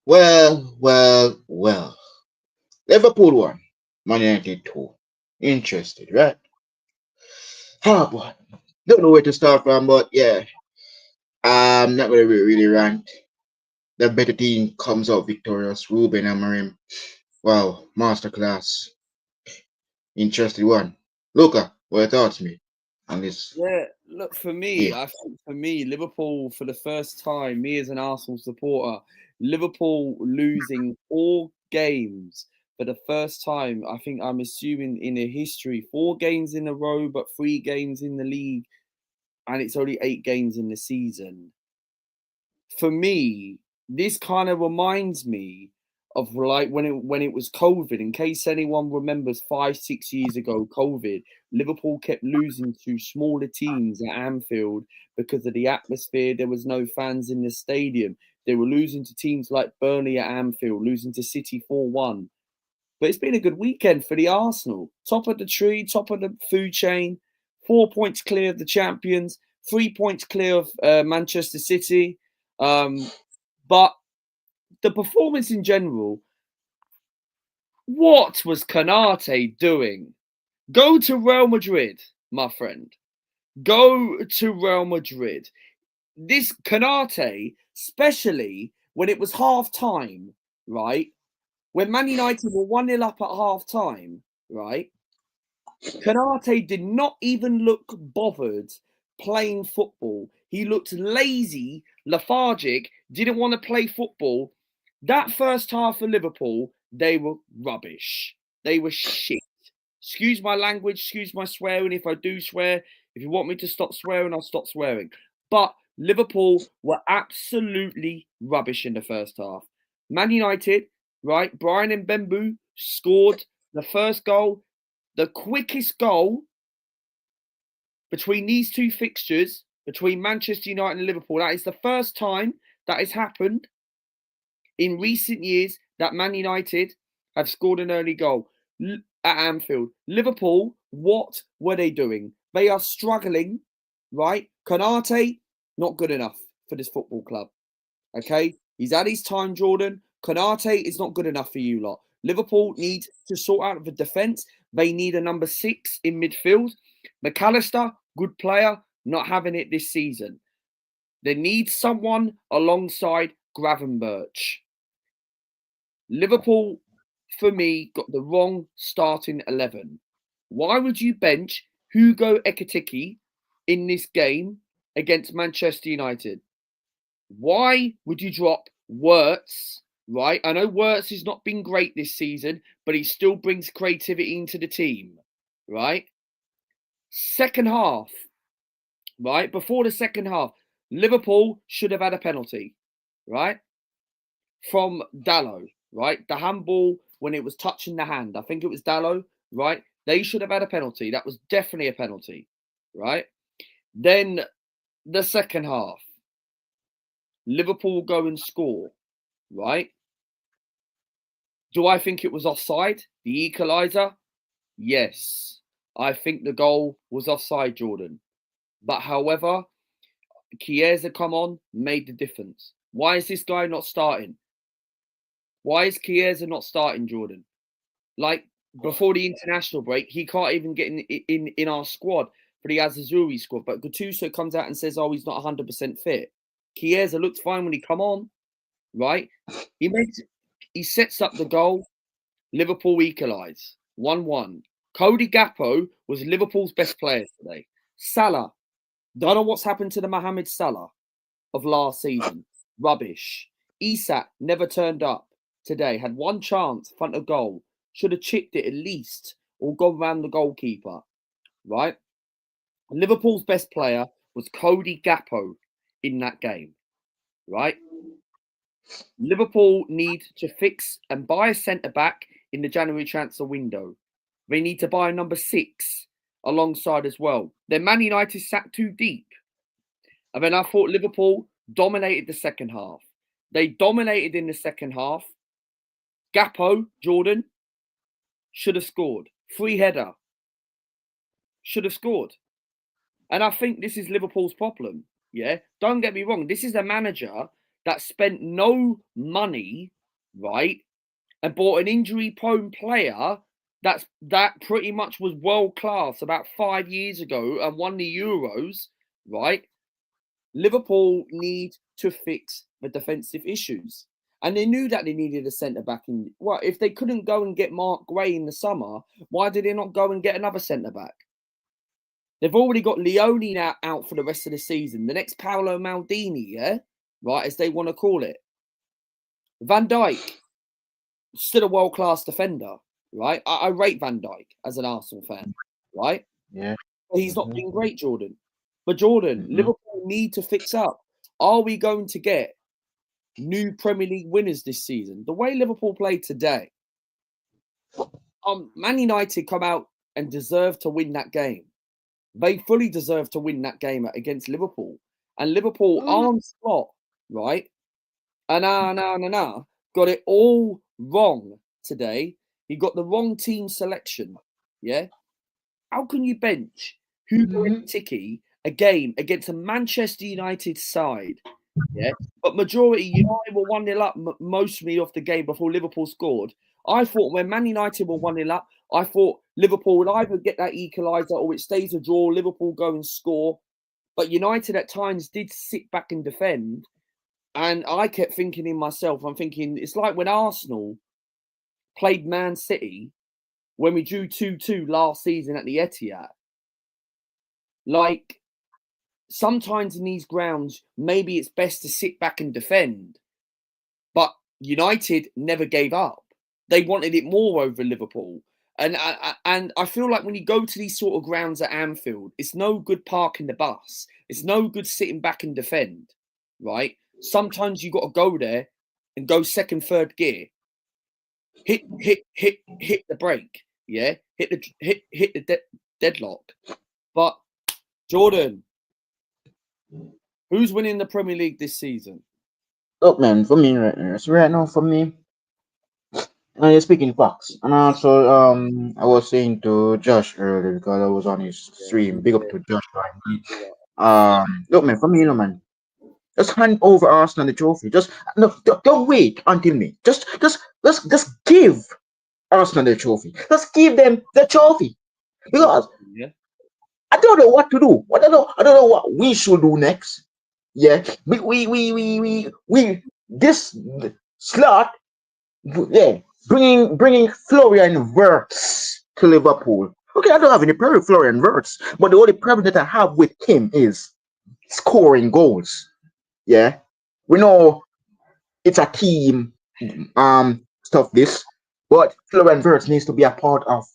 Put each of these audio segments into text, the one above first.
Well. Liverpool won. Man United 2. Interested, right? Ah, boy. Don't know where to start from, but yeah. I'm not going to really rant. The better team comes out victorious. Ruben Amorim. Wow, masterclass. Interested one. Luca, what your thoughts, me, on this Yeah, look, for me, game? I think for me, Liverpool for the first time, me as an Arsenal supporter, Liverpool losing 4 games for the first time. I think I'm assuming in a history, 4 games in a row, but 3 games in the league, and it's only 8 games in the season. For me, this kind of reminds me of like when it was COVID. In case anyone remembers 5 6 years ago, COVID, Liverpool kept losing to smaller teams at Anfield because of the atmosphere. There was no fans in the stadium. They were losing to teams like Burnley at Anfield, losing to City 4-1. But it's been a good weekend for the Arsenal. Top of the tree, top of the food chain, 4 points clear of the champions, 3 points clear of Manchester City. Um, but the performance in general, what was Canate doing? Go to Real Madrid, my friend. Go to Real Madrid. This Canate, especially when it was half time, right? When Man United were 1-0 up at half time, right? Canate did not even look bothered playing football. He looked lazy, lethargic, didn't want to play football. That first half of Liverpool, they were rubbish. They were shit. Excuse my language, excuse my swearing if I do swear. If you want me to stop swearing, I'll stop swearing. But Liverpool were absolutely rubbish in the first half. Man United, right? Brian and Mbembu scored the first goal, the quickest goal between these two fixtures, between Manchester United and Liverpool. That is the first time that has happened in recent years that Man United have scored an early goal at Anfield. Liverpool, what were they doing? They are struggling, right? Konate, not good enough for this football club. Okay? He's had his time, Jordan. Konate is not good enough for you lot. Liverpool need to sort out the defence. They need a number 6 in midfield. McAllister, good player, not having it this season. They need someone alongside Gravenberch. Liverpool, for me, got the wrong starting 11. Why would you bench Hugo Ekitike in this game against Manchester United? Why would you drop Wirtz, right? I know Wirtz has not been great this season, but he still brings creativity into the team, right? Second half, right? Before the second half, Liverpool should have had a penalty, right? From Dallo, right? The handball when it was touching the hand. I think it was Dallo, right? They should have had a penalty. That was definitely a penalty, right? Then the second half, Liverpool go and score, right? Do I think it was offside? The equaliser? Yes. I think the goal was offside, Jordan. But however, Chiesa come on, made the difference. Why is this guy not starting? Why is Chiesa not starting, Jordan? Like before the international break, he can't even get in our squad for the Azazuri squad. But Gattuso comes out and says, "Oh, he's not 100% fit." Chiesa looked fine when he come on, right? He makes he sets up the goal. Liverpool equalise 1-1. Cody Gakpo was Liverpool's best player today. Salah, don't know what's happened to the Mohamed Salah of last season. Rubbish. Isak never turned up today. Had one chance front of goal. Should have chipped it at least or gone round the goalkeeper. Right? Liverpool's best player was Cody Gakpo in that game. Right? Liverpool need to fix and buy a centre back in the January transfer window. They need to buy a number 6 alongside as well. Then Man United sat too deep. And then I thought Liverpool dominated the second half. They dominated in the second half. Gakpo, Jordan, should have scored. Free header. Should have scored. And I think this is Liverpool's problem. Yeah. Don't get me wrong. This is a manager that spent no money right, and bought an injury-prone player that pretty much was world class about 5 years ago and won the Euros, right? Liverpool need to fix the defensive issues. And they knew that they needed a centre back in. Well, if they couldn't go and get Mark Gray in the summer, why did they not go and get another centre back? They've already got Leone now out for the rest of the season. The next Paolo Maldini, yeah, right, as they want to call it. Van Dijk, still a world-class defender, right? I rate Van Dijk as an Arsenal fan, right? Yeah. He's not been great, Jordan. But Jordan, Liverpool need to fix up. Are we going to get new Premier League winners this season? The way Liverpool played today, Man United come out and deserve to win that game. They fully deserve to win that game against Liverpool. And Liverpool on spot, right? Got it all wrong today. He got the wrong team selection. Yeah. How can you bench Hugo Ekitike a game against a Manchester United side? Yeah. But majority, United were 1-0 up mostly off the game before Liverpool scored. I thought when Man United were 1-0 up, I thought Liverpool would either get that equaliser or it stays a draw, Liverpool go and score. But United at times did sit back and defend. And I kept thinking in myself, I'm thinking, it's like when Arsenal played Man City when we drew 2-2 last season at the Etihad. Like, sometimes in these grounds, maybe it's best to sit back and defend. But United never gave up. They wanted it more over Liverpool. And I feel like when you go to these sort of grounds at Anfield, it's no good parking the bus. It's no good sitting back and defend, right? Sometimes you got to go there and go second, third gear. Hit the brake, yeah. Hit the deadlock. But Jordan, who's winning the Premier League this season? Look, man, for me right now, so right now for me, and you're speaking facts. And also, I was saying to Josh earlier because I was on his stream. Big up to Josh, right? Look, man, for me, man, just hand over Arsenal the trophy. Just no, don't wait until me. Just give Arsenal the trophy. Just give them the trophy because Yeah. I don't know what to do. I don't know what we should do next. Yeah, we this slot. Yeah, bringing Florian Wirtz to Liverpool. Okay, I don't have any problem with Florian Wirtz, but the only problem that I have with him is scoring goals. Yeah, we know it's a team stuff this, but Florian Wirtz needs to be a part of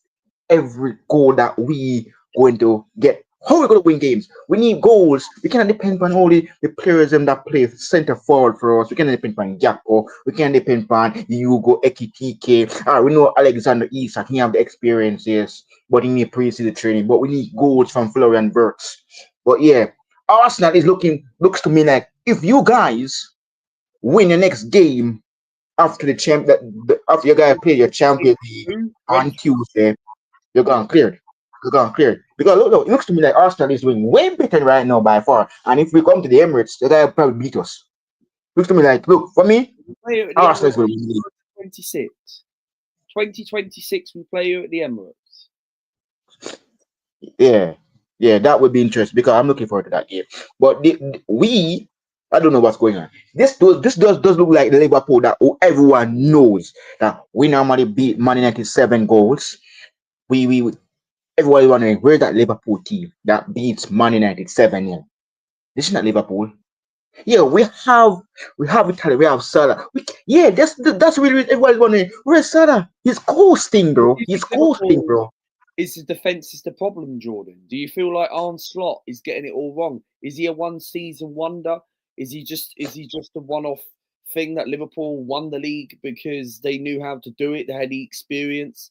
every goal that we going to get. How are we going to win games? We need goals. We cannot depend on only the players that play center forward for us. We cannot depend on Gakpo. We cannot depend on Hugo Ekitike. We know Alexander Isak. He have the experiences, but he need pre-season training. But we need goals from Florian Wirtz. But yeah, Arsenal looks to me like if you guys win the next game after after you guys play your Champions League on Tuesday, you're gone cleared. You're gone cleared. Because look, it looks to me like Arsenal is doing way better right now by far. And if we come to the Emirates, the guy will probably beat us. Looks to me like, look, for me, Arsenal is going to win the league. 2026, we play you at the Emirates. Yeah, that would be interesting because I'm looking forward to that game. But I don't know what's going on. This does look like the Liverpool that everyone knows that we normally beat Man United 7 goals. We everybody wondering where's that Liverpool team that beats Man United 7-0. This is not Liverpool. Yeah, we have Italy, we have Salah. That's really everybody's wondering where's Salah? He's coasting, bro. He's coasting, bro. Is the defense is the problem, Jordan? Do you feel like Arne Slot is getting it all wrong? Is he a one-season wonder? Is he just a one-off thing that Liverpool won the league because they knew how to do it? They had the experience,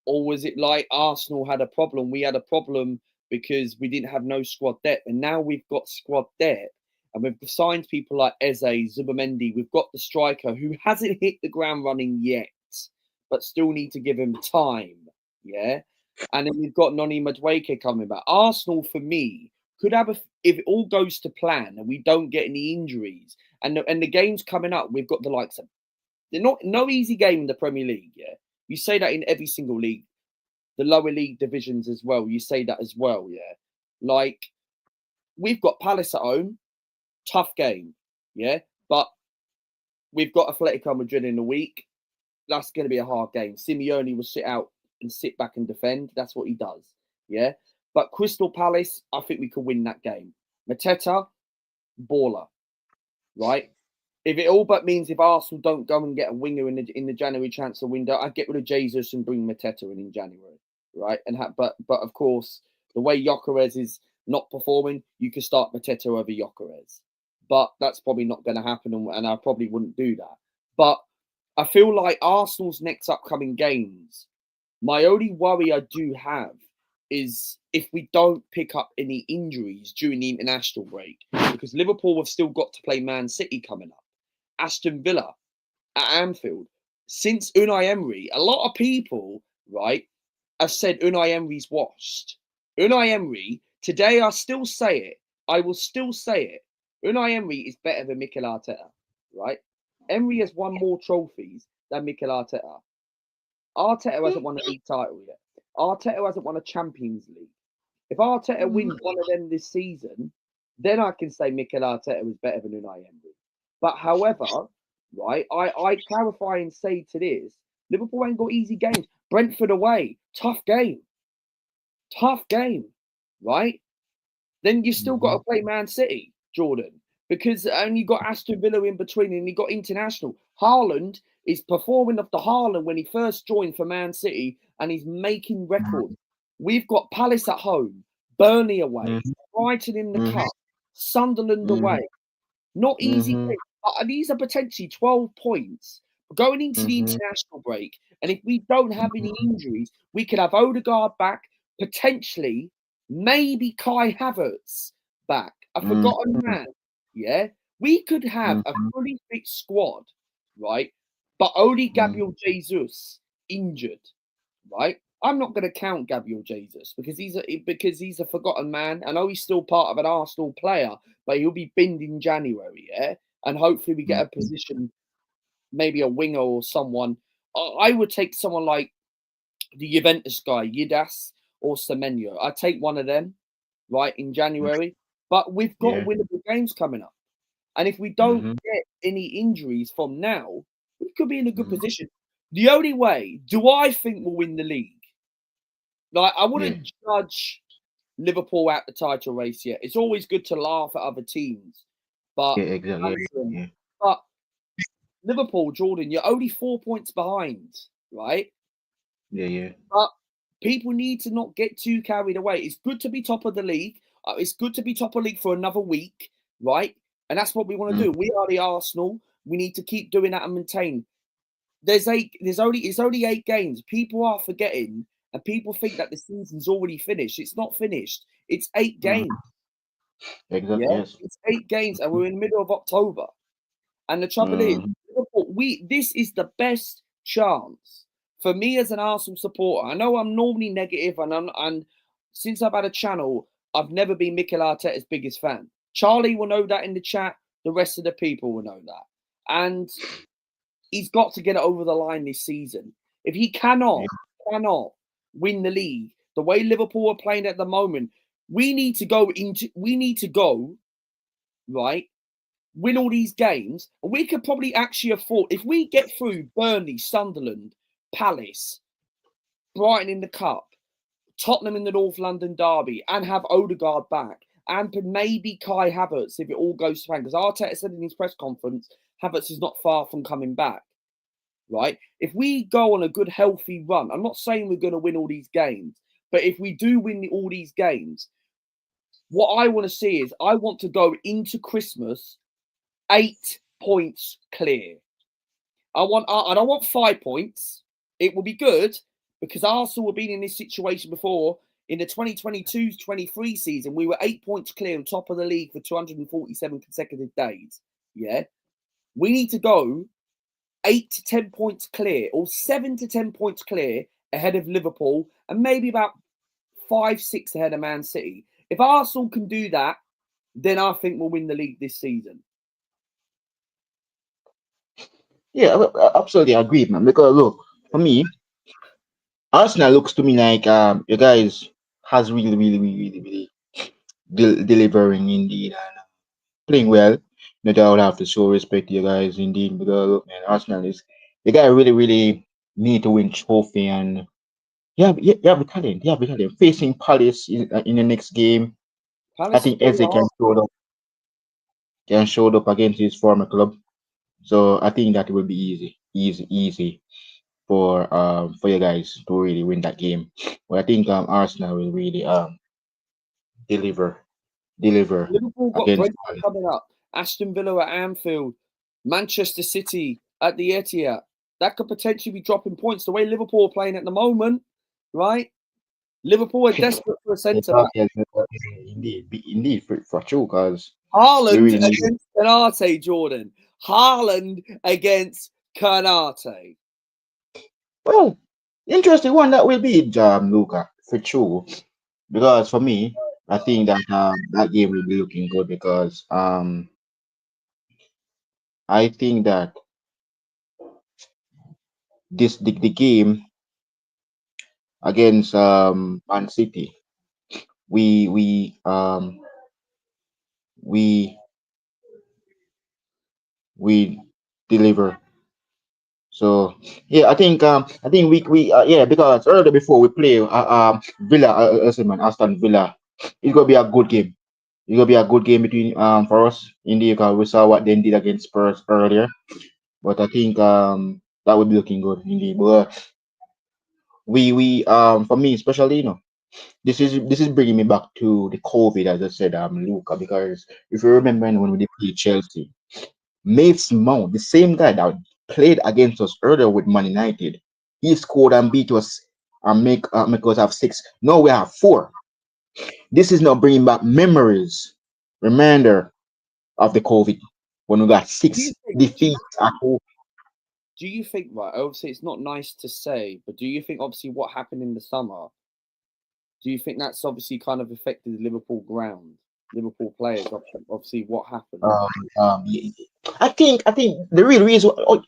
or was it like Arsenal had a problem? We had a problem because we didn't have no squad depth, and now we've got squad depth, and we've signed people like Eze, Zubimendi. We've got the striker who hasn't hit the ground running yet, but still need to give him time. Yeah. And then we've got Noni Madueke coming back. Arsenal, for me, could have if it all goes to plan and we don't get any injuries, and the games coming up, we've got the likes of They're not no easy game in the Premier League. Yeah, you say that in every single league, the lower league divisions as well. You say that as well. Yeah, like we've got Palace at home, tough game. Yeah, but we've got Atletico Madrid in a week. That's going to be a hard game. Simeone will sit out and sit back and defend. That's what he does. Yeah. But Crystal Palace, I think we can win that game. Mateta, baller. Right? If it all but means if Arsenal don't go and get a winger in the January transfer window, I'd get rid of Jesus and bring Mateta in January. Right? But of course, the way Gyökeres is not performing, you could start Mateta over Gyökeres. But that's probably not going to happen, and I probably wouldn't do that. But I feel like Arsenal's next upcoming games, my only worry I do have is if we don't pick up any injuries during the international break, because Liverpool have still got to play Man City coming up, Aston Villa at Anfield. Since Unai Emery, a lot of people, right, have said Unai Emery's washed. Unai Emery, today I still say it, I will still say it, Unai Emery is better than Mikel Arteta, right? Emery has won more trophies than Mikel Arteta. Arteta hasn't won a league title yet. Arteta hasn't won a Champions League. If Arteta wins one of them this season, then I can say Mikel Arteta was better than Unai Emery. But however, right, I clarify and say to this, Liverpool ain't got easy games. Brentford away, tough game. Tough game, right? Then you still got to play Man City, Jordan, because and you got Aston Villa in between, and you got international. Haaland is performing off the Haaland when he first joined for Man City, and he's making records. We've got Palace at home, Burnley away, Brighton in the cup, Sunderland away. Not easy. These are potentially 12 points going into the international break. And if we don't have any injuries, we could have Odegaard back, potentially, maybe Kai Havertz back, a forgotten man. Yeah, we could have a fully fit squad, right? But only Gabriel Jesus injured, right? I'm not going to count Gabriel Jesus because he's a forgotten man. I know he's still part of an Arsenal player, but he'll be binned in January, yeah. And hopefully we get a position, maybe a winger or someone. I would take someone like the Juventus guy, Yidas or Semenyo. I'd take one of them, right, in January. But we've got winnable games coming up. And if we don't get any injuries from now, we could be in a good position. The only way, do I think we'll win the league? Like, I wouldn't judge Liverpool out the title race yet. It's always good to laugh at other teams. But, exactly. But Liverpool, Jordan, you're only 4 points behind, right? Yeah. But people need to not get too carried away. It's good to be top of the league. It's good to be top of the league for another week, right? And that's what we want to do. We are the Arsenal. We need to keep doing that and maintain. It's only 8 games. People are forgetting, and people think that the season's already finished. It's not finished. It's 8 games. Exactly. Yeah, Yes. it's 8 games, and we're in the middle of October. And the trouble is, Liverpool, this is the best chance for me as an Arsenal supporter. I know I'm normally negative, and since I've had a channel, I've never been Mikel Arteta's biggest fan. Charlie will know that in the chat. The rest of the people will know that. And he's got to get it over the line this season. If he cannot win the league the way Liverpool are playing at the moment, we need to go, right, win all these games, and we could probably actually afford, if we get through Burnley, Sunderland, Palace, Brighton in the Cup, Tottenham in the North London Derby, and have Odegaard back, and maybe Kai Havertz if it all goes to plan, because Arteta said in his press conference, Havertz is not far from coming back, right? If we go on a good, healthy run, I'm not saying we're going to win all these games, but if we do win all these games, what I want to see is I want to go into Christmas 8 points clear. I don't want 5 points. It will be good because Arsenal have been in this situation before. In the 2022-23 season, we were 8 points clear on top of the league for 247 consecutive days. Yeah. We need to go 8 to 10 points clear or 7 to 10 points clear ahead of Liverpool and maybe about 5-6 ahead of Man City. If Arsenal can do that, then I think we'll win the league this season. Yeah, I absolutely agree, man. Because look, for me, Arsenal looks to me like you guys has really delivering indeed and playing well. No doubt I have to show respect to you guys indeed because look, man, Arsenal is the guy really need to win trophy and you have the talent. You have the talent. Facing Palace in the next game, I Palace is think very Eze hard. can showed up against his former club. So I think that will be easy for you guys to really win that game. But I think Arsenal will really deliver deliver Liverpool got against Brentford Palace. coming up, Aston Villa at Anfield, Manchester City at the Etihad. That could potentially be dropping points the way Liverpool are playing at the moment, right? Liverpool are desperate for a It's centre not- back. yes, indeed for true because we Haaland really need it. against Canate, Jordan. Haaland against Canate. Well, interesting one that will be Luca for true because for me I think that that game will be looking good because I think that the game against Man City we we we deliver. So yeah, I think we yeah because earlier before we play Villa man Aston Villa, it's gonna be a good game. It's gonna be a good game between for us indeed because we saw what they did against Spurs earlier. But I think that would be looking good indeed. But we for me especially this is bringing me back to the COVID as I said Luca because if you remember when we did play Chelsea. Mates Mount, the same guy that played against us earlier with Man United, he scored and beat us and make us have six. Now we have four. This is not bringing back memories, reminder of the COVID when we got Do you six think? defeats at home. Do you think? Right. Obviously, it's not nice to say, but do you think? Obviously, what happened in the summer. Do you think that's obviously kind of affected the Liverpool ground, Liverpool players? Obviously, what happened? Um, yeah, I think the real reason. Oh,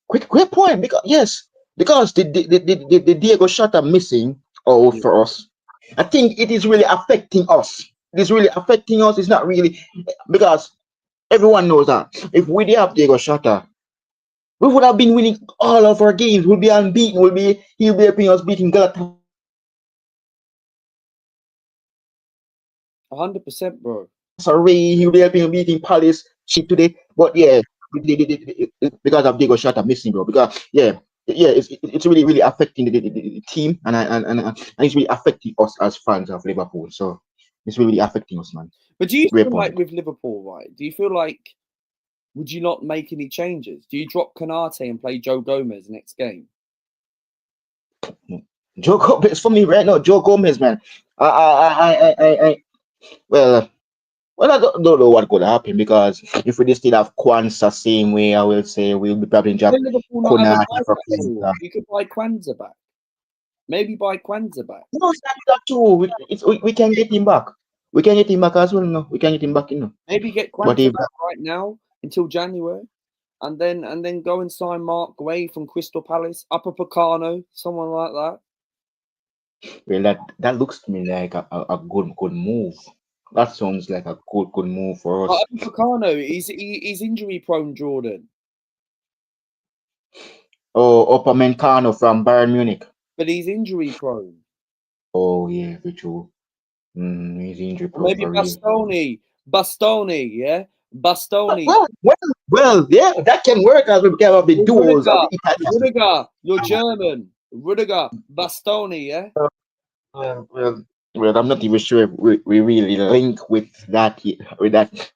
quick point because yes, because the Diego Shota missing out Yeah. for us. I think it is really affecting us. It is really affecting us. It's not really because everyone knows that if we did have Diego Shota, we would have been winning all of our games. We'll be unbeaten. He'll be helping us beating Galatasaray. 100%, bro. He'll be helping us beating Palace today. But yeah, because of Diego Shota missing, bro. Because yeah, it's really affecting the team, and it's really affecting us as fans of Liverpool. So it's really affecting us, man. But do you Great feel like point. with Liverpool, right? Do you feel like would you not make any changes? Do you drop Canate and play Joe Gomez next game? Joe Gomez for me right now. Joe Gomez, man. I well. Well, I don't know what could happen because if we still have Kwanzaa same way, I will say we'll be probably drop Will Liverpool not have a Konate buy for back Kwanzaa. clause? You could buy Kwanzaa back. Maybe buy Kwanzaa back. No, it's not that too. We can get him back. We can get him back as well. No, we can get him back. Maybe get But Kwanzaa if back right now until January, and then go and sign Mark Gray from Crystal Palace, Upper Picano, someone like that. well, that looks to me like a good move. That sounds like a good move for But us. Upper Picano, he's injury prone, Jordan, Oh, Upamecano from Bayern Munich. but he's injury prone. Oh yeah, for true. He's injury Or prone maybe for real. Bastoni, yeah, Bastoni, Yeah, that can work as we can have the or duels of Rudiger, the Italians. Rudiger, you're German, Rudiger, Bastoni, yeah. Well, well, well, I'm not even sure if we really link with that.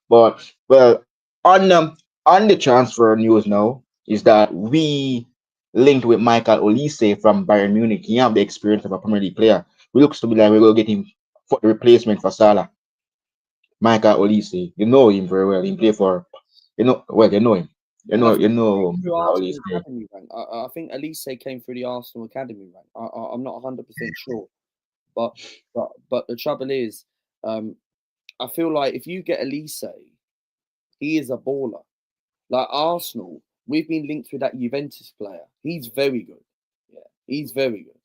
But well, on on the transfer news now is that we linked with Michael Olise from Bayern Munich. He have the experience of a Premier League player. We looks to be like we're gonna get him for the replacement for Salah. Michael Olise, you know him very well. He play for well, you know him. And I You think he know came through Michael Arsenal Olise. Academy rank. I think Elise came through the Arsenal Academy rank. I'm not 100% sure, but but the trouble is, um, I feel like if you get Elise, he is a baller. Like Arsenal, we've been linked with that Juventus player. He's very good. Yeah, he's very good.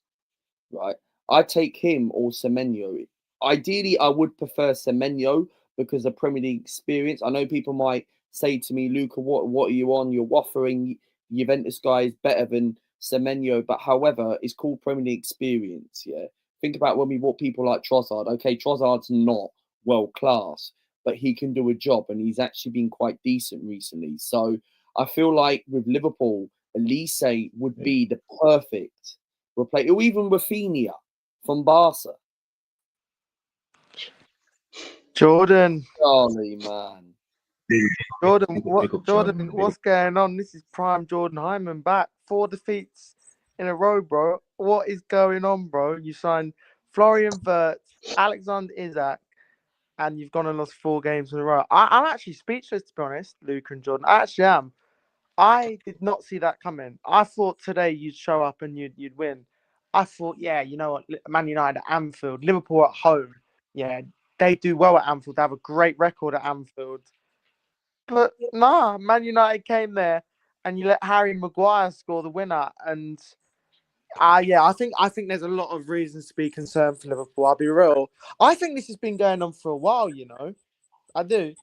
Right. I take him or Semenyo. Ideally, I would prefer Semenyo because of Premier League experience. I know people might say to me, Luca, what are you on? You're waffling. Juventus guy is better than Semenyo. But however, it's called Premier League experience. Yeah. Think about when we bought people like Trossard. Okay, Trossard's not world class, but he can do a job and he's actually been quite decent recently. So I feel like with Liverpool, Elise would be the perfect replace, or even Rafinha from Barca. Jordan, Charlie, man. Jordan, Big up, Charlie. Jordan, what's going on? This is prime Jordan Hyman back. 4 defeats in a row, bro. What is going on, bro? You signed Florian Wirtz, Alexander Isak, and you've gone and lost 4 games in a row. I'm actually speechless, to be honest, Luke and Jordan. I actually am. I did not see that coming. I thought today you'd show up and you'd win. I thought, yeah, you know what, Man United at Anfield, Liverpool at home. Yeah, they do well at Anfield. They have a great record at Anfield. But nah, Man United came there and you let Harry Maguire score the winner. And yeah, I think there's a lot of reasons to be concerned for Liverpool. I'll be real. I think this has been going on for a while, you know. I do.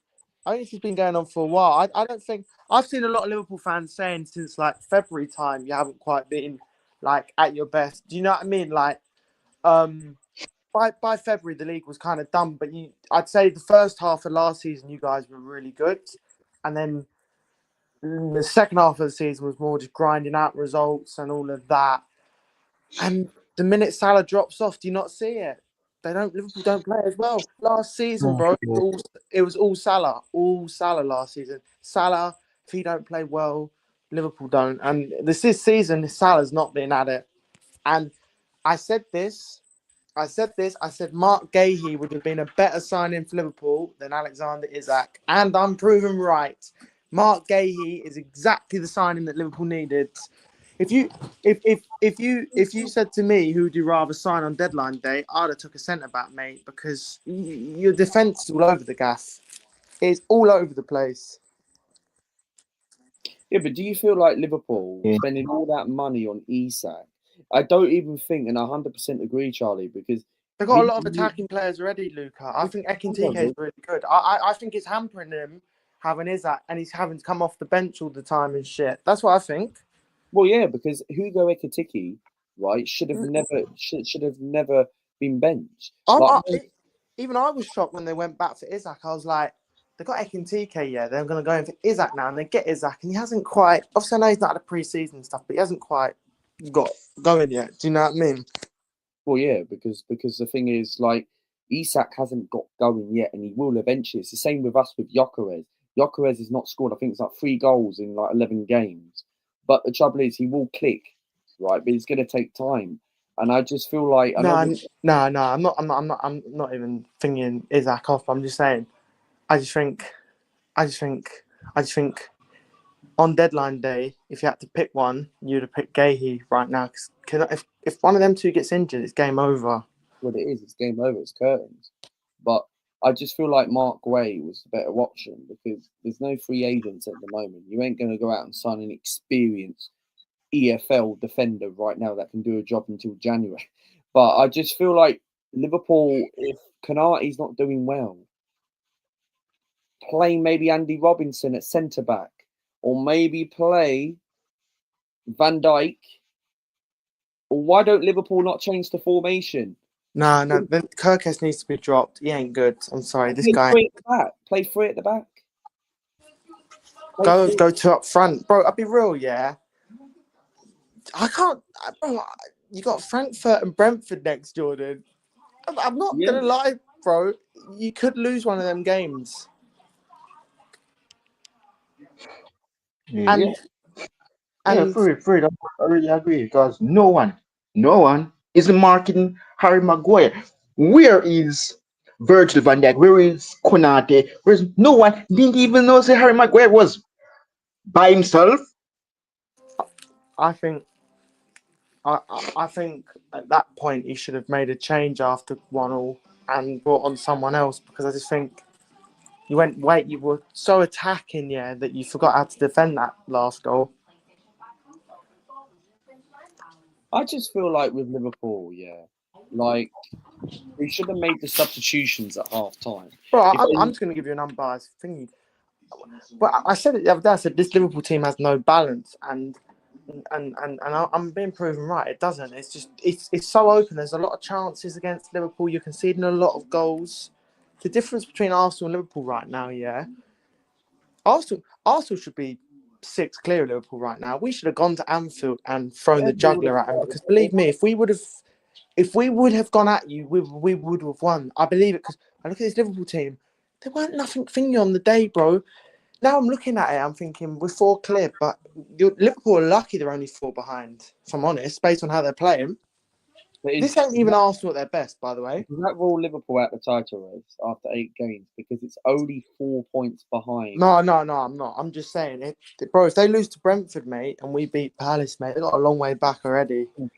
I think this has been going on for a while. I don't think I've seen a lot of Liverpool fans saying since like February time you haven't quite been like at your best. Do you know what I mean? Like by February the league was kind of done, but I'd say the first half of last season you guys were really good, and then the second half of the season was more just grinding out results and all of that. And the minute Salah drops off, do you not see it? Liverpool don't play as well. Last season, bro, it was all Salah last season. Salah, if he don't play well, Liverpool don't. And this season, Salah's not been at it. And I said this. I said Mark Gahey would have been a better signing for Liverpool than Alexander Isak. And I'm proven right. Mark Gahey is exactly the signing that Liverpool needed. If you said to me who would you rather sign on deadline day, I'd have took a centre back, mate, because your defence is all over the gas. It's all over the place. Yeah, but do you feel like Liverpool spending all that money on Isak? I don't even think, and I 100% agree, Charlie, because They've got a lot of attacking players already, Luca. I think Ekintike is really good. I think it's hampering him having Isak, and he's having to come off the bench all the time and shit. That's what I think. Well, yeah, because Hugo Ekitike, right, should have never been benched. Even I was shocked when they went back for Isak. I was like, they got Ekintike, yeah, they're going to go in for Isak now, and they get Isak, and he hasn't quite. Obviously, I know he's not had a pre-season stuff, but he hasn't quite got going yet. Do you know what I mean? Well, yeah, because the thing is, like, Isak hasn't got going yet, and he will eventually. It's the same with us with Gyökeres. Gyökeres has not scored. I think it's like 3 goals in like 11 games. But the trouble is, he will click, right? But it's going to take time, and I just feel like No. I'm not even thinking Isak off. I'm just saying. I just think. On deadline day, if you had to pick one, you'd have picked Gahey right now. Because if one of them two gets injured, it's game over. What it is. It's game over. It's curtains. But I just feel like Mark Way was the better option because there's no free agents at the moment. You ain't going to go out and sign an experienced EFL defender right now that can do a job until January. But I just feel like Liverpool, if Konate's not doing well, play maybe Andy Robinson at centre back, or maybe play Van Dijk. Or why don't Liverpool not change the formation? No. Then Kirkes needs to be dropped. He ain't good. I'm sorry. This Play guy. three at the back. Play 3 at the back. Go to up front, bro. I'll be real, yeah. I can't, bro. You got Frankfurt and Brentford next, Jordan. I'm not gonna lie, bro. You could lose one of them games. Yeah, free. I really agree because no one is marketing Harry Maguire. Where is Virgil van Dijk? Where is Konate? Where's no one didn't even know say Harry Maguire was by himself? I think I think at that point he should have made a change after 1-1 and brought on someone else because I just think You were so attacking, yeah, that you forgot how to defend that last goal. I just feel like with Liverpool, yeah, like they should have made the substitutions at half time. Bro, If I'm they, just going to give you an unbiased thing. But I said it the other day. I said this Liverpool team has no balance, and I'm being proven right. It doesn't. It's just it's so open. There's a lot of chances against Liverpool. You're conceding a lot of goals. The difference between Arsenal and Liverpool right now, yeah. Arsenal should be 6 clear of Liverpool right now. We should have gone to Anfield and thrown the juggler at them because believe me, if we would have gone at you, we would have won. I believe it because I look at this Liverpool team. They weren't nothing thingy on the day, bro. Now I'm looking at it, I'm thinking we're 4 clear, but Liverpool are lucky they're only 4 behind, if I'm honest, based on how they're playing. This ain't even Arsenal at their best, by the way. does that rule Liverpool out the title race after 8 games because it's only 4 points behind? No, I'm not. I'm just saying, bro, if they lose to Brentford, mate, and we beat Palace, mate, they've got a long way back already. And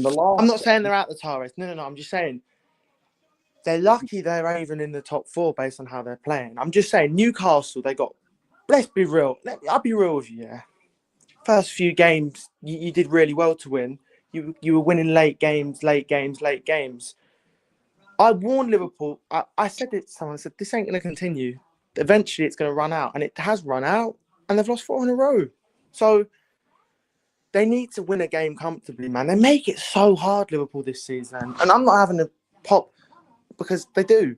the I'm last not saying they're out the title race. No. I'm just saying they're lucky they're even in the top 4 based on how they're playing. I'm just saying Newcastle, they got. Let's be real. I'll be real with you. Yeah. First few games, you did really well to win. You were winning late games. I warned Liverpool. I said it to someone. I said this ain't going to continue. Eventually, it's going to run out, and it has run out, and they've lost 4 in a row. So they need to win a game comfortably, man. They make it so hard, Liverpool, this season, and I'm not having a pop because they do.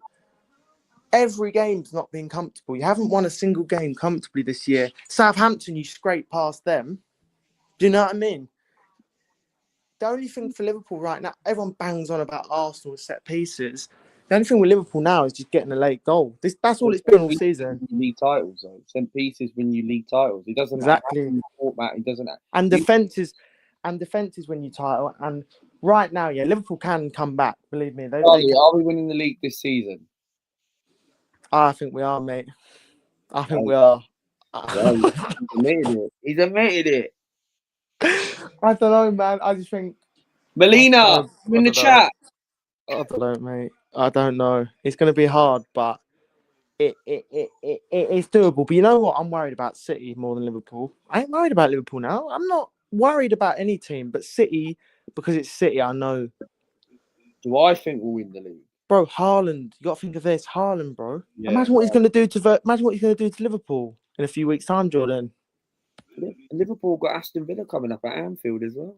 Every game's not been comfortable. You haven't won a single game comfortably this year. Southampton, you scraped past them. Do you know what I mean? The only thing for Liverpool right now, everyone bangs on about Arsenal set pieces. The only thing with Liverpool now is just getting a late goal. That's all it's been all season. League titles, though. Send pieces when you league titles. It doesn't Exactly. matter format. It doesn't. And defense is when you title. And right now, yeah, Liverpool can come back. Believe me, Charlie, are we winning the league this season? I think we are, mate. I think we are. Well, he's admitted it. He's admitted it. I don't know, man. I just think Melina, you in the chat? I don't know, mate. I don't know. It's going to be hard, but it's doable. But you know what? I'm worried about City more than Liverpool. I ain't worried about Liverpool now. I'm not worried about any team, but City, because it's City, I know. Do I think we'll win the league? Bro, Haaland. You got to think of this. Haaland, bro. Yeah. Imagine what he's going to do to Liverpool in a few weeks' time, Jordan. Liverpool got Aston Villa coming up at Anfield as well.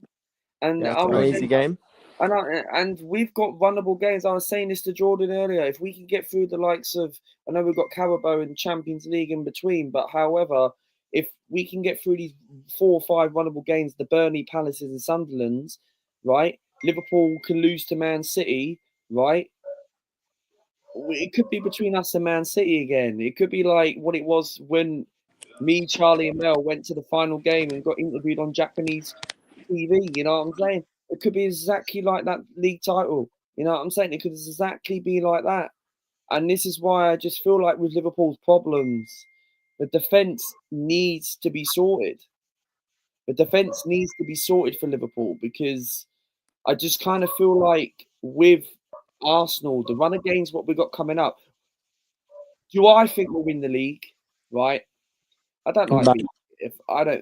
And yeah, it's an easy game. And we've got runnable games. I was saying this to Jordan earlier. If we can get through the likes of, I know we've got Carabao and Champions League in between, but however, if we can get through these 4 or 5 runnable games, the Burnley, Palaces, and Sunderlands, right? Liverpool can lose to Man City, right? It could be between us and Man City again. It could be like what it was when me, Charlie, and Mel went to the final game and got interviewed on Japanese TV. You know what I'm saying? It could be exactly like that league title. You know what I'm saying? It could exactly be like that. And this is why I just feel like with Liverpool's problems, the defence needs to be sorted. The defence needs to be sorted for Liverpool because I just kind of feel like with Arsenal, the run of games, what we got coming up, do I think we'll win the league? Right? I don't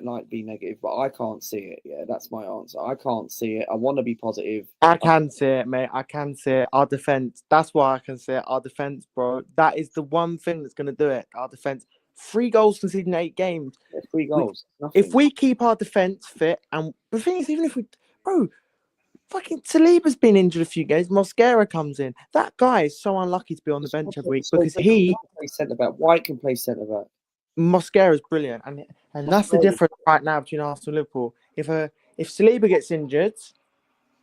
like being negative, but I can't see it. Yeah, that's my answer. I can't see it. I want to be positive. I can see it, mate. I can see it. Our defense. That's why I can see it. Our defense, bro. That is the one thing that's going to do it. Our defense. 3 goals conceded in 8 games. Yeah, 3 goals. If we keep our defense fit, and the thing is, even if we, bro, fucking Saliba's been injured a few games. Mosquera comes in. That guy is so unlucky to be on the bench every week because he can play centre back. White can play centre back. Mosquera is brilliant, and that's the difference right now between Arsenal and Liverpool. If Saliba gets injured,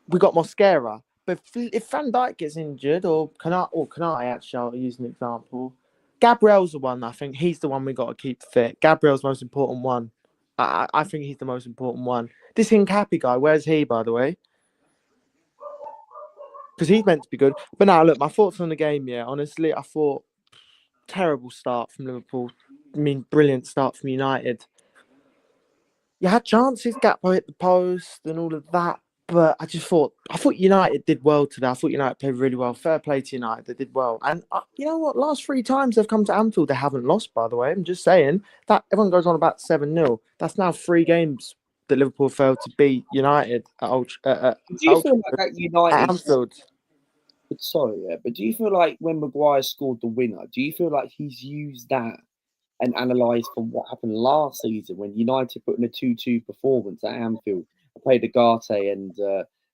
we got Mosquera. But if Van Dijk gets injured, or Kanai, actually, I'll use an example. Gabriel's the one. I think he's the one we got to keep fit. Gabriel's the most important one. I think he's the most important one. This Hincapi guy, where's he, by the way? Because he's meant to be good. But now, look, my thoughts on the game, yeah. Honestly, I thought terrible start from Liverpool. I mean, brilliant start from United. You had chances, Gakpo hit the post and all of that, But I thought United did well today. I thought United played really well. Fair play to United. They did well. And you know what? Last 3 times they've come to Anfield, they haven't lost, by the way. I'm just saying that everyone goes on about 7-0. That's now 3 games that Liverpool failed to beat United Do you feel like that at United? Anfield. Sorry, yeah, but do you feel like when Maguire scored the winner, do you feel like he's used that and analysed from what happened last season when United put in a 2-2 performance at Anfield, played Agate and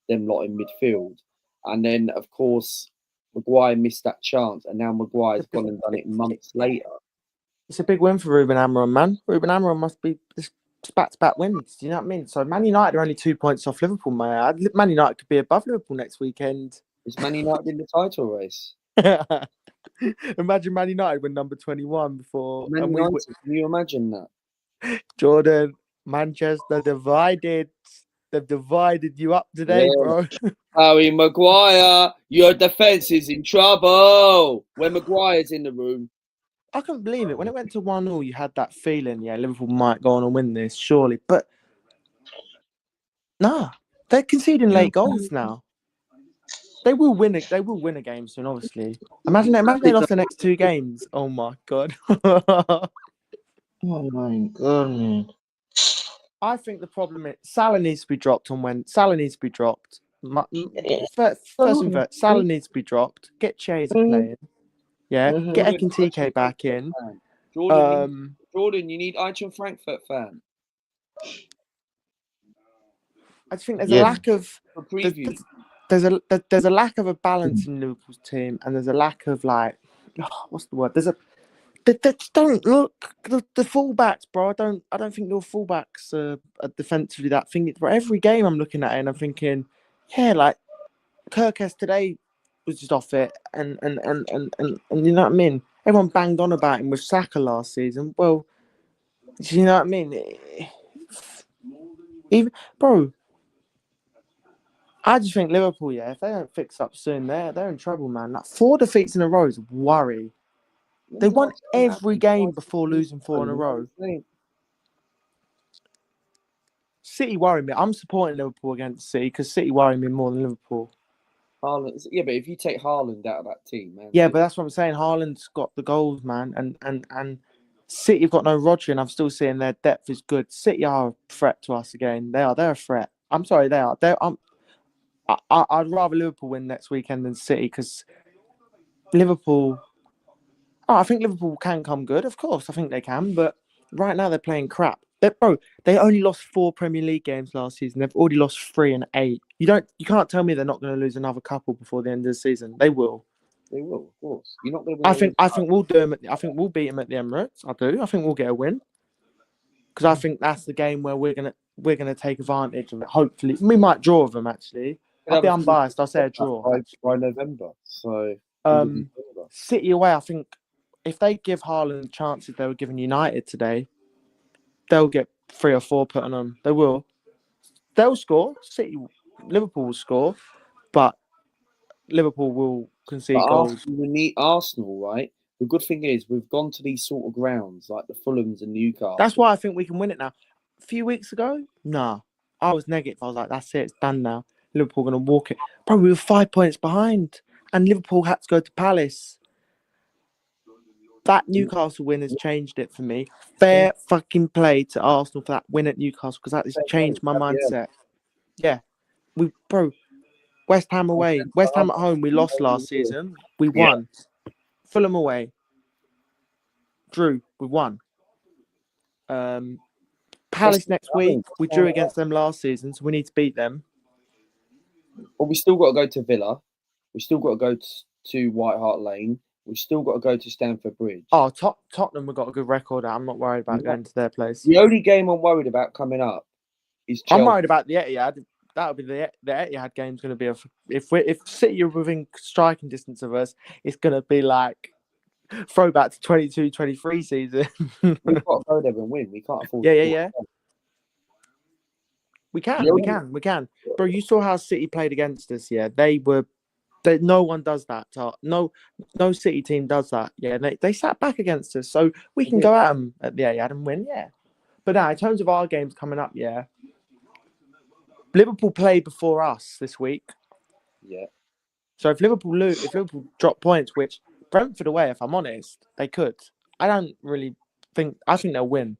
them lot in midfield, and then of course Maguire missed that chance, and now Maguire's gone and done it months later. It's a big win for Ruben Amorim, man. Ruben Amorim must be back-to-back wins. Do you know what I mean? So Man United are only 2 points off Liverpool, man. Man United could be above Liverpool next weekend. Is Man United in the title race? Imagine Man United win number 21 before. Man United, can you imagine that? Jordan, Manchester divided. They've divided you up today, bro. Harry Maguire, your defence is in trouble. When Maguire's in the room. I couldn't believe it. When it went to 1-0, you had that feeling, yeah, Liverpool might go on and win this, surely. But nah, they're conceding late goals now. They will win it. They will win a game soon, obviously. Imagine they lost the next 2 games. Oh my god. Oh my god, man. I think the problem is Salah needs to be dropped on when Salah needs to be dropped. First and first, Salah needs to be dropped. Get Chaser playing. Yeah, get Ekintike back in. Jordan, you need Eintracht Frankfurt fan. I just think there's a lack of there's a lack of a balance in Liverpool's team, and there's a lack of what's the word? They don't look the fullbacks, bro. I don't think your fullbacks are defensively that thing. For every game I'm looking at it and I'm thinking, yeah, like Kirkes today was just off it, and you know what I mean. Everyone banged on about him with Saka last season. Well, do you know what I mean? Even bro. I just think Liverpool, yeah, if they don't fix up soon, they're in trouble, man. Like 4 defeats in a row is a worry. They won every game before losing 4 in a row. City worry me. I'm supporting Liverpool against City because City worry me more than Liverpool. Haaland, yeah, but if you take Haaland out of that team, man. Yeah, but that's what I'm saying. Haaland's got the goals, man, and City have got no Rodri, and I'm still seeing their depth is good. City are a threat to us again. They're a threat. I'm sorry, they are. I'd rather Liverpool win next weekend than City because Liverpool. Oh, I think Liverpool can come good. Of course, I think they can. But right now they're playing crap. They only lost 4 Premier League games last season. They've already lost 3 and 8. You can't tell me they're not going to lose another couple before the end of the season. They will. They will, of course. You're not going to. I think we'll do them. I think we'll beat them at the Emirates. I do. I think we'll get a win because I think that's the game where we're gonna take advantage of it. Hopefully, we might draw with them. Actually, I'll be unbiased. I'll say a draw by November. So City away. I think if they give Haaland chances they were giving United today, they'll get 3 or 4 put on them. They will. They'll score. Liverpool will score, but Liverpool will concede goals. We need Arsenal, right? The good thing is we've gone to these sort of grounds like the Fulhams and Newcastle. That's why I think we can win it now. A few weeks ago, nah, I was negative. I was like, that's it, it's done now. Liverpool going to walk it. Bro, we were 5 points behind, and Liverpool had to go to Palace. That Newcastle win has changed it for me. Fair fucking play to Arsenal for that win at Newcastle because that has changed my mindset. Yeah, West Ham away, West Ham at home. We lost last season. We won. Fulham away. Drew. We won. Palace next week. We drew against them last season, so we need to beat them. But we still got to go to Villa. We still got to go to White Hart Lane. We still got to go to Stamford Bridge. Oh, Tottenham, we've got a good record. I'm not worried about going to their place. The only game I'm worried about coming up is Chelsea. I'm worried about the Etihad. That'll be the Etihad game's going to be if City are within striking distance of us, it's going to be like throwback to 22-23 season. We've got to go there and win. We can't afford. Yeah. We can. Bro, you saw how City played against us. Yeah, no one does that. No City team does that. Yeah, they sat back against us, so we can go at them at the Etihad and win. Yeah, but now in terms of our games coming up, yeah, Liverpool play before us this week. Yeah. So if Liverpool drop points, which Brentford away, if I'm honest, they could. I don't really think. I think they'll win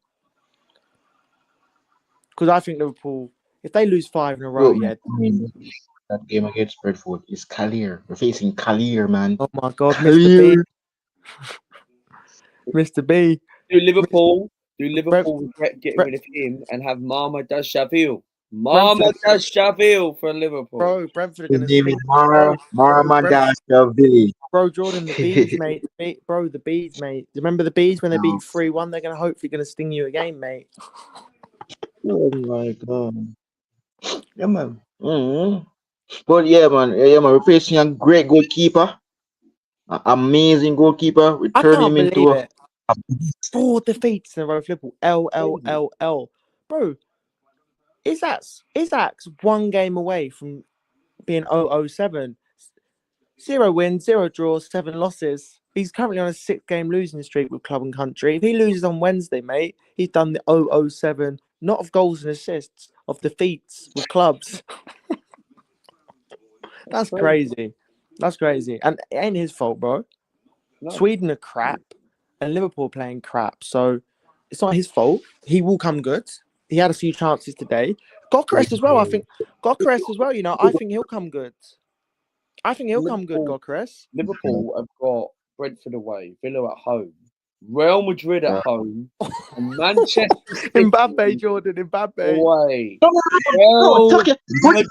because I think Liverpool, if they lose 5 in a row, Bro, yeah. I mean, that game against Brentford is Clear. We're facing Clear, man. Oh my God, Mr. B, Clear. Mr. B, Do Liverpool Brent, regret getting Brent, rid of him and have Mama Dashaville? Mama Brentford, Dashaville for Liverpool. Brentford are His gonna name is sting you, bro. Maramandash Billy. Bro, Jordan, the bees, mate. Bro, the bees, mate. Do you remember the bees when they beat 3-1? They're hopefully gonna sting you again, mate. Oh my God. Yeah, man. But yeah, man. We're facing a great goalkeeper, an amazing goalkeeper. We I turn can't him into believe a it. 4 defeats in a row for Liverpool. L L Crazy. L L. Bro, Isaac's 1 game away from being 0-0-7. 0 wins, 0 draws, 7 losses. He's currently on a 6-game losing streak with club and country. If he loses on Wednesday, mate, he's done the 0-0-7, not of goals and assists, of defeats with clubs. That's crazy. That's crazy. And it ain't his fault, bro. No. Sweden are crap and Liverpool playing crap. So it's not his fault. He will come good. He had a few chances today. Gokrest as well, I think. Gokrest as well, I think he'll come good. I think he'll come good, Gokrest. Liverpool have got Brentford away, Villa at home, Real Madrid at home, and Manchester City Mbappe, Jordan, Mbappe. away. No, talk it. Good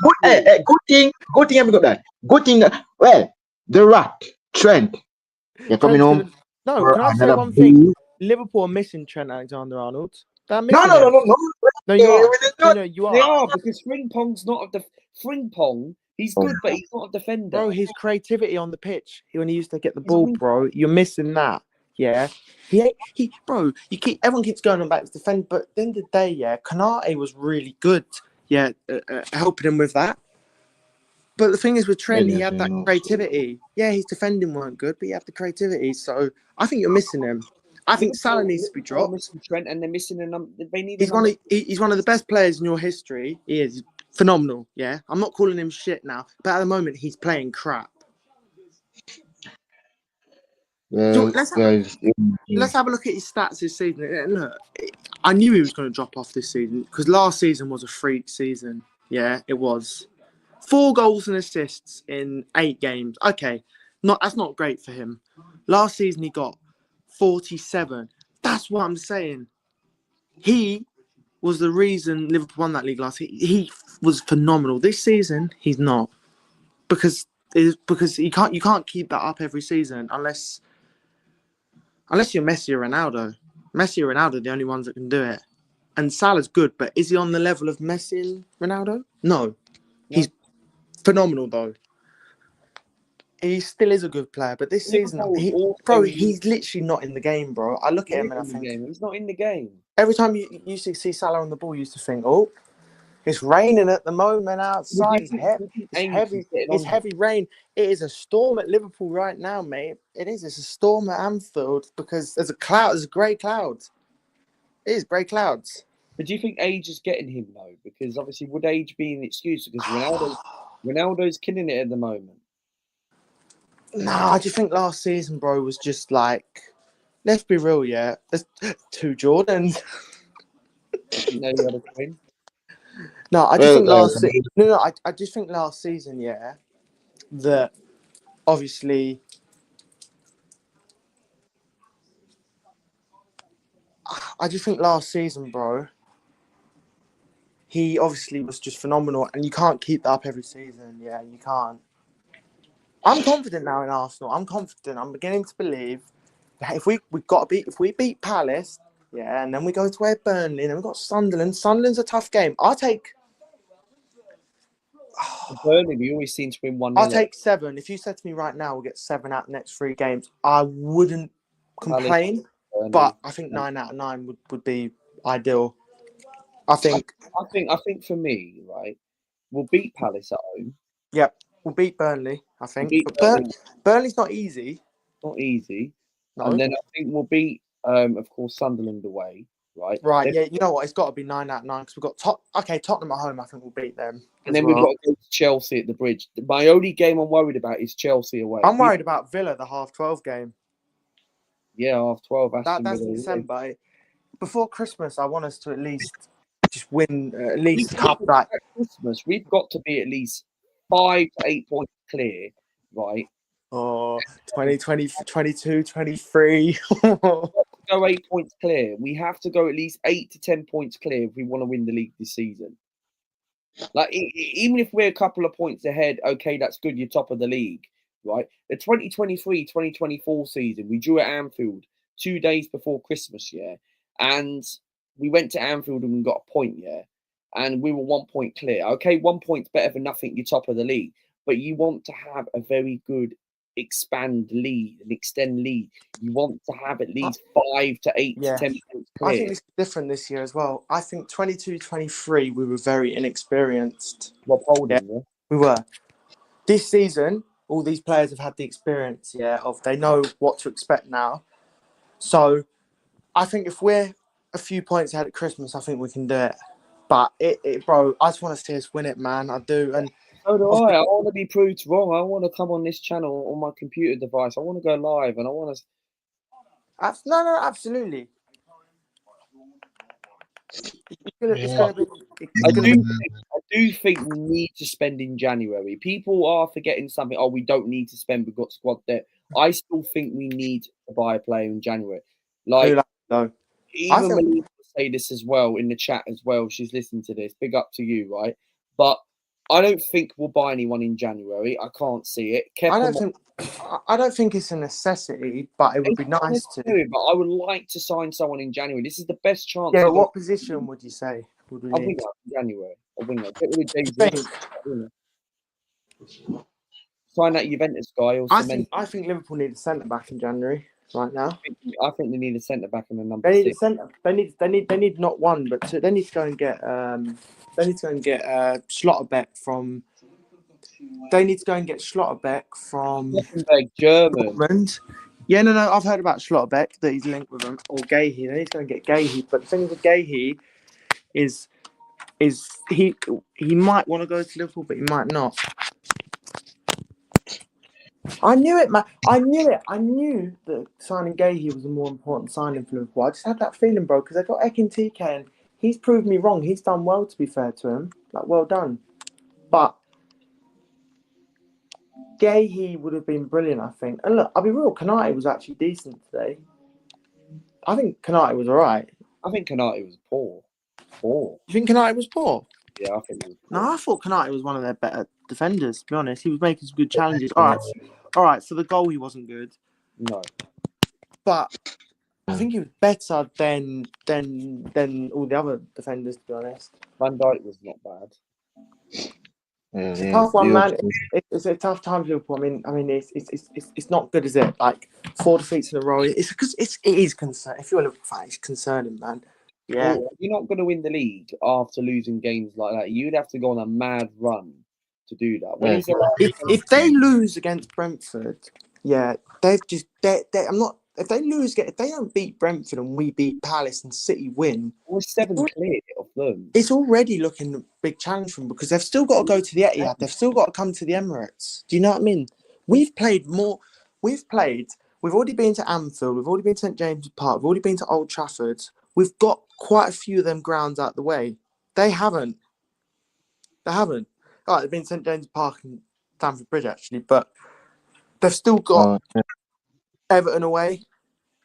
thing I got that. Good thing. Well, the Rock, Trent, you're coming home No, for can I say another one thing? blue. Liverpool are missing Trent Alexander-Arnold. They're No, missing no, no, him. no, no. No, you are. Not. No, you They are. are because Frimpong's not a Frimpong. He's good, but he's not a defender. Bro, his creativity on the pitch when he used to get the ball, bro, you're missing that. Yeah. Everyone keeps going on back to defend, but at the end of the day, yeah, Kanate was really good. Yeah, helping him with that. But the thing is with Trent, he had that creativity. Yeah, his defending weren't good, but he had the creativity. So I think you're missing him. I think Salah needs to be dropped. Missing Trent, and they're missing a number. They need. He's one of the best players in your history. He is phenomenal. Yeah, I'm not calling him shit now, but at the moment he's playing crap. So let's have a look at his stats this season. Look, I knew he was going to drop off this season because last season was a freak season. Yeah, it was. 4 goals and assists in 8 games. Okay, that's not great for him. Last season he got 47. That's what I'm saying. He was the reason Liverpool won that league last season. He was phenomenal. This season he's not because you can't keep that up every season unless you're Messi or Ronaldo. Messi or Ronaldo are the only ones that can do it. And Salah's good, but is he on the level of Messi and Ronaldo? No. He's phenomenal, though. He still is a good player, but this season, he's literally not in the game, bro. I look at him and I think... He's not in the game. Every time you used to see Salah on the ball, you used to think, oh, it's raining at the moment outside. It's heavy rain. It is a storm at Liverpool right now, mate. It is. It's a storm at Anfield because there's grey clouds. It is grey clouds. But do you think age is getting him though? Because obviously, would age be an excuse? Because Ronaldo's killing it at the moment. Nah, I just think last season, bro, was just like, let's be real, yeah. There's 2 Jordans. No, you had a twin. No, I just think last season. No, I just think last season, yeah, that obviously. I just think last season, bro, he obviously was just phenomenal, and you can't keep that up every season. Yeah, you can't. I'm confident now in Arsenal. I'm confident. I'm beginning to believe that if we beat Palace, yeah, and then we go to where Burnley, and then we've got Sunderland. Sunderland's a tough game. Burnley, we always seem to win 1-0. I'll take 7. If you said to me right now, we'll get 7 out of the next 3 games, I wouldn't complain. But I think 9 out of 9 would be ideal. I think for me, right, we'll beat Palace at home. Yep, we'll beat Burnley, I think. Burnley's not easy. Not easy. No. And then I think we'll beat, of course, Sunderland away. right? Right, yeah, you know what? It's got to be 9 out of 9 because we've got Tottenham at home. I think we'll beat them. And then we've got to go to Chelsea at the Bridge. My only game I'm worried about is Chelsea away. I'm worried about Villa, the half-12 game. Yeah, half 12. That's in December. Before Christmas, I want us to at least just win at least a couple. Like Christmas, we've got to be at least 5 to 8 points clear, right? Oh, 2020, 22, 23. Go 8 points clear. We have to go at least 8 to 10 points clear if we want to win the league this season. Like, even if we're a couple of points ahead, okay, that's good. You're top of the league, right? The 2023-2024 season, we drew at Anfield 2 days before Christmas, yeah? And we went to Anfield and we got a point, yeah? And we were 1 point clear. Okay, 1 point's better than nothing. You're top of the league. But you want to have a very good extend lead. You want to have at least 5 to 8 to 10 points clear. I think it's different this year as well. I think 22-23 we were very inexperienced. Rob Holding, yeah? We were. This season, all these players have had the experience, of they know what to expect now. So I think if we're a few points ahead at Christmas, I think we can do it. But bro, I just want to see us win it, man. I do. And so do I. I want to be proved wrong. I want to come on this channel on my computer device. I want to go live, and I want to. No, absolutely. I do think we need to spend in January. People are forgetting something. Oh, we don't need to spend. We've got squad debt. I still think we need to buy a player in January. Like, even Melissa say this as well in the chat as well. She's listening to this. Big up to you, right? But I don't think we'll buy anyone in January. I can't see it. I don't think it's a necessity, but it would be nice to. But I would like to sign someone in January. This is the best chance. Yeah, what position would you say would we need? In January. A winger. Get rid of James. Sign that Juventus guy. I think Liverpool need a centre back in January right now. I think they need a centre back and a number. They need 6. They need not one but two. They need to go and get Schlotterbeck from. They need to go and get Schlotterbeck from German. Yeah, no. I've heard about Schlotterbeck that he's linked with them or Gahey. They need to go and get Gahey. But the thing with Gahey is he might want to go to Liverpool, but he might not. I knew it, man. I knew it. I knew that signing Gahey was a more important signing for Liverpool. I just had that feeling, bro, because I got Ekin TK and he's proved me wrong. He's done well, to be fair to him. Like, well done. But Gahey would have been brilliant, I think. And look, I'll be real, Kanate was actually decent today. I think Kanate was all right. I think Kanate was poor. You think Kanate was poor? Yeah, I think he was poor. No, I thought Kanate was one of their better defenders, to be honest. He was making some good challenges. All right, for the goal, he wasn't good. No. But I think he was better than all the other defenders, to be honest. Van Dijk was not bad. It's a tough one, man. It's a tough time for Liverpool. I mean, it's not good, is it? Like 4 defeats in a row. It's because it is concerning. If you're a Liverpool fan, it's concerning, man. Yeah, well, you're not going to win the league after losing games like that. You'd have to go on a mad run to do that. If they lose against Brentford, they've just. I'm not. If they don't beat Brentford and we beat Palace and City win, we're 7 clear of them. It's already looking a big challenge for them because they've still got to go to the Etihad. They've still got to come to the Emirates. Do you know what I mean? We've played more. We've already been to Anfield. We've already been to St James's Park. We've already been to Old Trafford. We've got quite a few of them grounds out the way. They haven't. All right, they've been to St James's Park and Stamford Bridge actually, but they've still got Everton away,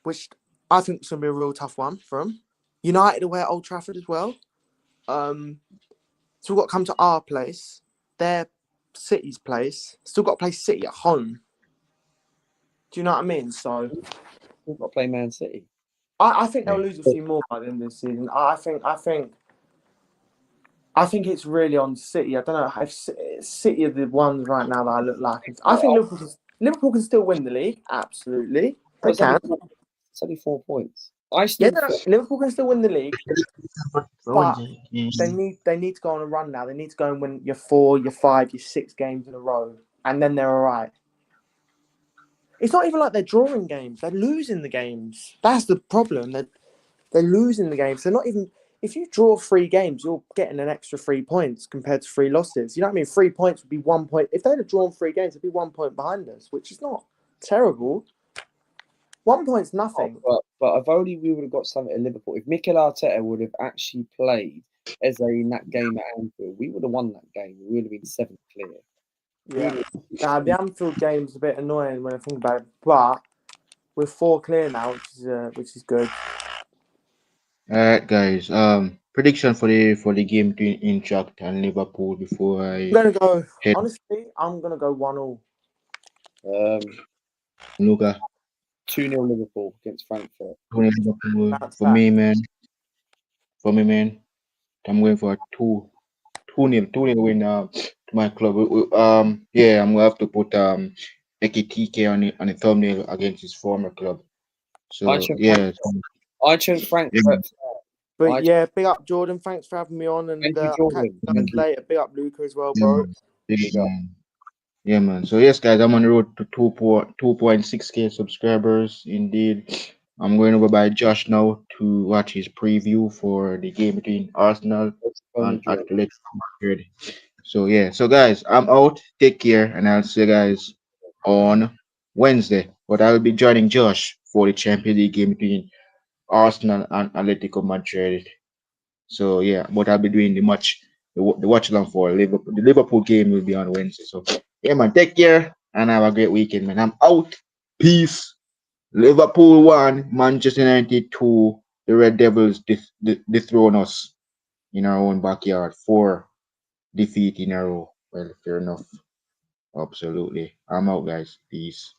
which I think is going to be a real tough one for them. United away at Old Trafford as well. So we've got to come to our place, their City's place. Still got to play City at home. Do you know what I mean? So we've got to play Man City. I think they'll lose a few more by the end of the season. I think it's really on City. I don't know if City are the ones right now that I look like. I think Liverpool can still win the league. Absolutely, they can. It's only 4 points. Liverpool can still win the league, but they need to go on a run now. They need to go and win your 4, your 5, your 6 games in a row, and then they're all right. It's not even like they're drawing games; they're losing the games. That's the problem. They're losing the games. They're not even. If you draw 3 games, you're getting an extra 3 points compared to 3 losses. You know what I mean? 3 points would be 1 point. If they'd have drawn 3 games, it'd be 1 point behind us, which is not terrible. 1 point's nothing. But if only we would have got something at Liverpool. If Mikel Arteta would have actually played Eze in that game at Anfield, we would have won that game. We would have been 7th clear. Yeah. Now the Anfield game's a bit annoying when I think about it, but we're 4 clear now, which is good. All right, guys. Prediction for the game between Eintracht and Liverpool before I'm I gonna go. head Honestly, I'm gonna go 1-1. Luca. 2-0 Liverpool against Frankfurt. Liverpool. That's For that. me, man. For me, man. I'm going for a 2-0 win to my club. Yeah, I'm gonna have to put Ekitike on the thumbnail against his former club. I So chose yeah, Frankfurt. yeah, But I yeah, big up Jordan. Thanks for having me on, and Thank you, I'll catch Jordan. you guys later. Big up Luca as well, yeah, bro. man. Big Big up. man. Yeah, man. So yes, guys, I'm on the road to 2.6K subscribers. Indeed, I'm going over by Josh now to watch his preview for the game between Arsenal and Madrid. Atletico Madrid. So yeah, so guys, I'm out. Take care, and I'll see you guys on Wednesday. But I will be joining Josh for the Champions League game between Arsenal and Atletico Madrid. So yeah, but I'll be doing the watch along for Liverpool. The Liverpool game will be on Wednesday. So yeah, man, take care and have a great weekend, man. I'm out. Peace. Liverpool 1, Manchester United 2. The Red Devils dethrone us in our own backyard. 4 defeat in a row. Well, fair enough. Absolutely. I'm out, guys. Peace.